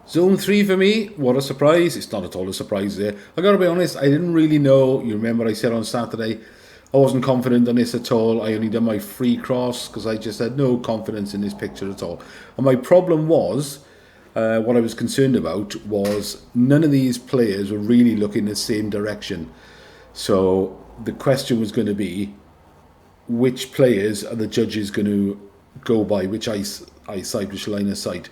Zone 3 for me, what a surprise. It's not at all a surprise there. I gotta be honest, I didn't really know. You remember I said on Saturday, I wasn't confident on this at all. I only done my free cross because I just had no confidence in this picture at all. And my problem was, what I was concerned about was none of these players were really looking in the same direction. So the question was going to be, which players are the judges going to go by, which eyesight, which line of sight.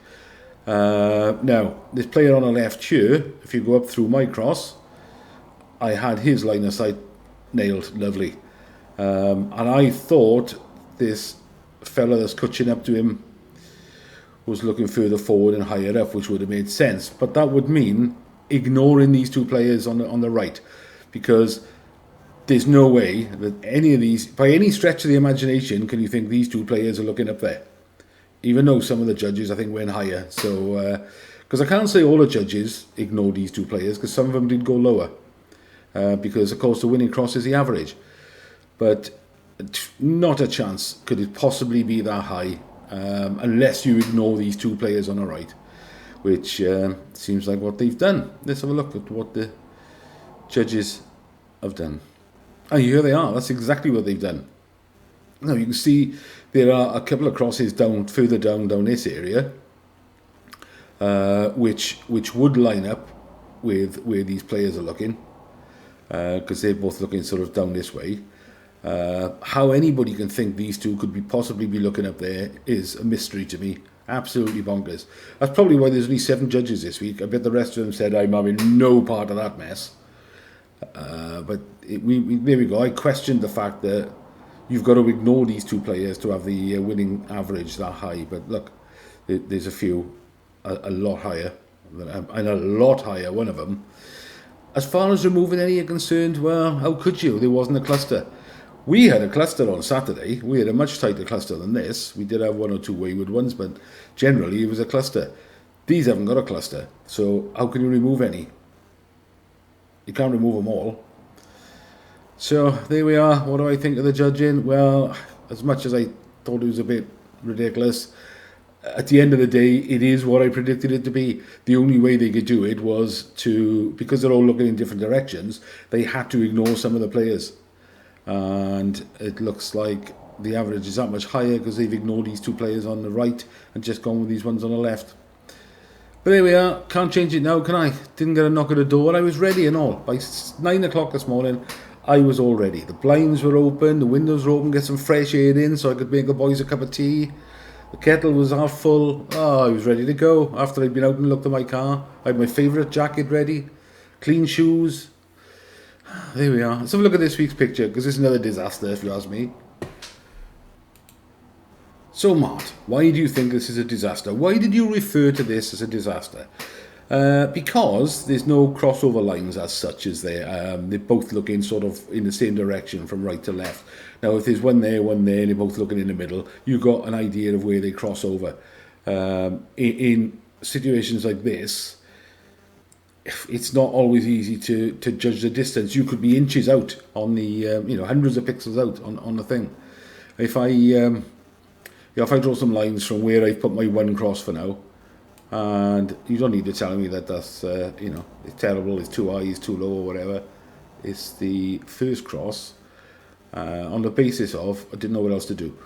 Now, this player on the left here, if you go up through my cross, I had his line of sight nailed, lovely. And I thought this fella that's catching up to him was looking further forward and higher up, which would have made sense. But that would mean ignoring these two players on the right, because there's no way that any of these, by any stretch of the imagination, can you think these two players are looking up there. Even though some of the judges, I think, went higher. So, because I can't say all the judges ignored these two players, because some of them did go lower. Because, of course, the winning cross is the average. But not a chance could it possibly be that high, unless you ignore these two players on the right, which seems like what they've done. Let's have a look at what the judges have done. And here they are. That's exactly what they've done. Now you can see there are a couple of crosses further down this area, which would line up with where these players are looking, because they're both looking sort of down this way. How anybody can think these two could possibly be looking up there is a mystery to me. Absolutely bonkers. That's probably why there's only 7 judges this week. I bet the rest of them said I'm having no part of that mess. But there we go. I questioned the fact that you've got to ignore these two players to have the winning average that high. But look, there's a few a lot higher, and a lot higher, one of them. As far as removing any are concerned, well, how could you? There wasn't a cluster. We had a cluster on Saturday. We had a much tighter cluster than this. We did have 1 or 2 wayward ones, but generally it was a cluster. These haven't got a cluster, so how can you remove any? You can't remove them all. So there we are. What do I think of the judging? Well, as much as I thought it was a bit ridiculous, at the end of the day, it is what I predicted it to be. The only way they could do it was because they're all looking in different directions, they had to ignore some of the players. And it looks like the average is that much higher because they've ignored these two players on the right and just gone with these ones on the left. But there we are. Can't change it now, can I? Didn't get a knock at the door, and I was ready and all. By 9 o'clock this morning, I was all ready. The blinds were open, the windows were open, get some fresh air in so I could make the boys a cup of tea. The kettle was half full. Oh, I was ready to go. After I'd been out and looked at my car, I had my favourite jacket ready, clean shoes. There we are. Let's have a look at this week's picture, because it's another disaster, if you ask me. So, Mart, why do you think this is a disaster? Why did you refer to this as a disaster? Because there's no crossover lines as such, is there? They're both looking sort of in the same direction from right to left. Now, if there's one there, and they're both looking in the middle, you've got an idea of where they cross over. In situations like this, it's not always easy to judge the distance. You could be inches out on the, hundreds of pixels out on the thing. If I draw some lines from where I've put my one cross for now, and you don't need to tell me that that's, it's terrible, it's too high, it's too low, or whatever. It's the first cross, on the basis of, I didn't know what else to do.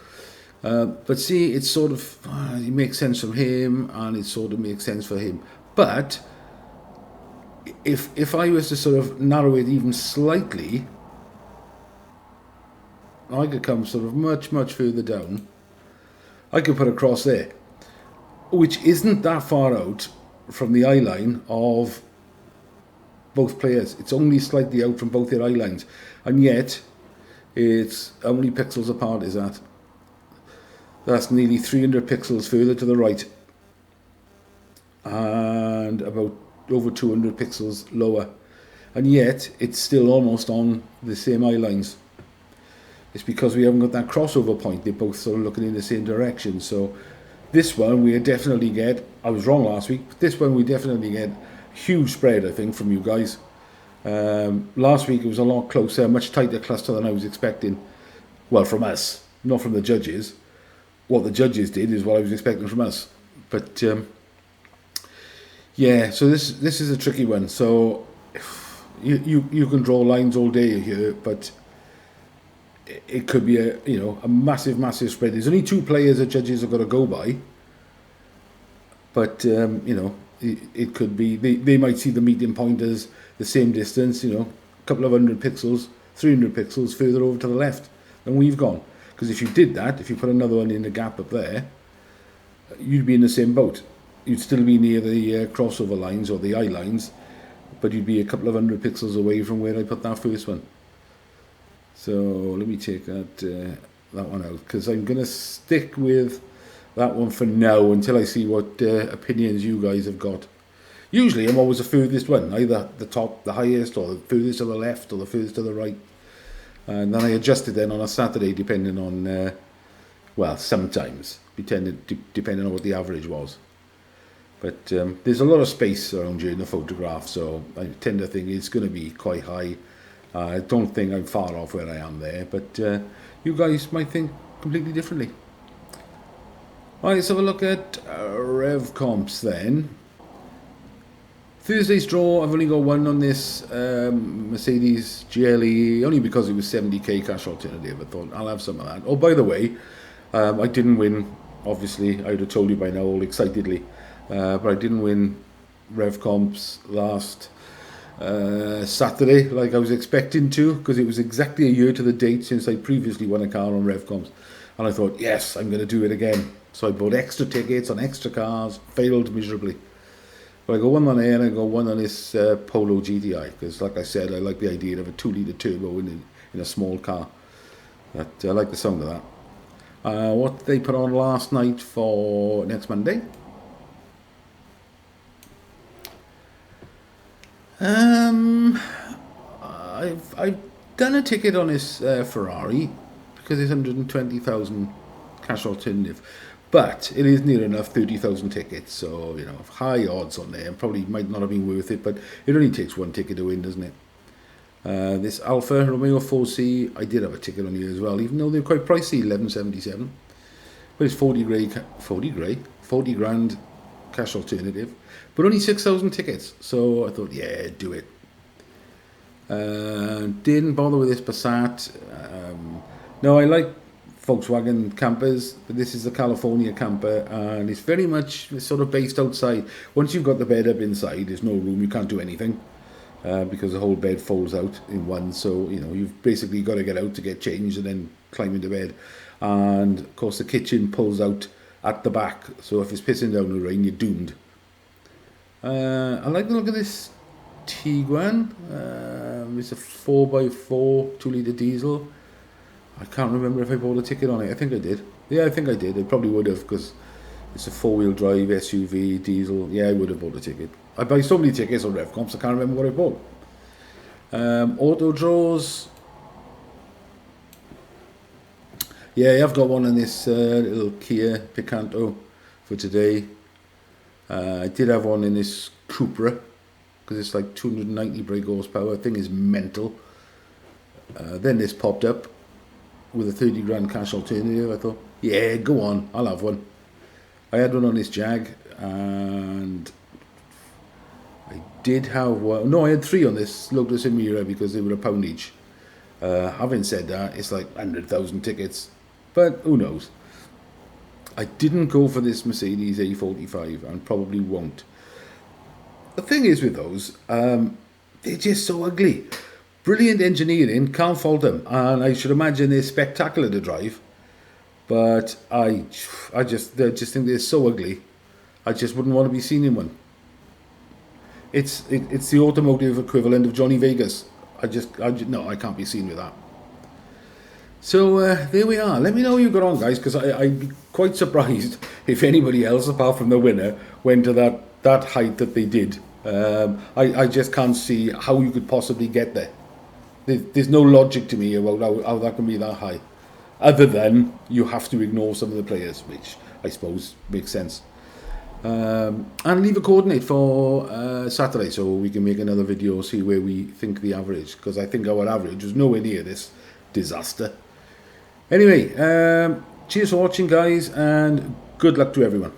But see, it's sort of, it makes sense from him, and it sort of makes sense for him. But if I was to sort of narrow it even slightly, I could come sort of much, much further down. I could put a cross there, which isn't that far out from the eye line of both players. It's only slightly out from both their eye lines. And yet, it's, how many pixels apart is that? That's nearly 300 pixels further to the right. And about over 200 pixels lower. And yet, it's still almost on the same eye lines. It's because we haven't got that crossover point. They're both sort of looking in the same direction. So this one we definitely get, I was wrong last week, but this one we definitely get huge spread, I think, from you guys. Last week it was a lot closer, much tighter cluster than I was expecting. Well, from us, not from the judges. What the judges did is what I was expecting from us. But Yeah, so this is a tricky one. So you can draw lines all day here, but it could be a massive spread. There's only two players that judges have got to go by, but it could be they might see the meeting point as the same distance, a couple of 100 pixels, 300 pixels further over to the left than we've gone. Because if you did that, if you put another one in the gap up there, you'd be in the same boat. You'd still be near the crossover lines or the eye lines, but you'd be a couple of 100 pixels away from where I put that first one. So let me take that one out, because I'm going to stick with that one for now until I see what opinions you guys have got. Usually I'm always the furthest one, either the top, the highest, or the furthest to the left, or the furthest to the right. And then I adjust it then on a Saturday, depending on, sometimes, depending on what the average was. But there's a lot of space around here in the photograph, so I tend to think it's going to be quite high. I don't think I'm far off where I am there, but you guys might think completely differently. Right, let's have a look at Revcomps then. Thursday's draw, I've only got one on this Mercedes GLE, only because it was 70k cash alternative. I thought I'll have some of that. Oh, by the way, I didn't win, obviously. I would have told you by now all excitedly. But I didn't win Revcomps last Saturday like I was expecting to, because it was exactly a year to the date since I previously won a car on Revcomps. And I thought, yes, I'm going to do it again. So I bought extra tickets on extra cars, failed miserably. But I got one on there and I got one on this Polo GTI, because like I said, I like the idea of a 2-litre turbo in a small car. But I like the sound of that. What did they put on last night for next Monday? I've done a ticket on this Ferrari because it's 120,000 cash alternative, but it is near enough 30,000 tickets, so high odds on there. Probably might not have been worth it, but it only takes one ticket to win, doesn't it? This Alfa Romeo 4C, I did have a ticket on here as well, even though they're quite pricey, 1177. But it's 40 grand cash alternative, but only 6,000 tickets. So I thought, yeah, do it. Didn't bother with this Passat. No, I like Volkswagen campers, but this is the California camper, and it's very much sort of based outside. Once you've got the bed up inside, there's no room, you can't do anything. Because the whole bed folds out in one, so you've basically got to get out to get changed and then climb into bed. And of course the kitchen pulls out at the back, so if it's pissing down the rain, you're doomed. I like the look of this Tiguan. It's a 4x4 2-litre diesel. I can't remember if I bought a ticket on it. I think I did. Yeah, I think I did. I probably would have, because it's a 4-wheel drive SUV diesel. Yeah, I would have bought a ticket. I buy so many tickets on Revcomps, I can't remember what I bought. Auto draws. Yeah, I've got one on this little Kia Picanto for today. I did have one in this Cupra, because it's like 290 brake horsepower. Thing is mental. Then this popped up with a 30 grand cash alternative. I thought, yeah, go on, I'll have one. I had one on this Jag, and I did have one. No, I had three on this Lotus Emira because they were £1 each. Having said that, it's like 100,000 tickets, but who knows. I didn't go for this Mercedes A45 and probably won't. The thing is with those, they're just so ugly. Brilliant engineering, can't fault them, and I should imagine they're spectacular to drive. But I just think they're so ugly. I just wouldn't want to be seen in one. It's the automotive equivalent of Johnny Vegas. No, I can't be seen with that. So there we are. Let me know how you got on, guys, because I'd be quite surprised if anybody else, apart from the winner, went to that height that they did. I just can't see how you could possibly get there. There's no logic to me about how that can be that high. Other than you have to ignore some of the players, which I suppose makes sense. And leave a coordinate for Saturday so we can make another video, see where we think the average, because I think our average was nowhere near this disaster. Anyway, cheers for watching, guys, and good luck to everyone.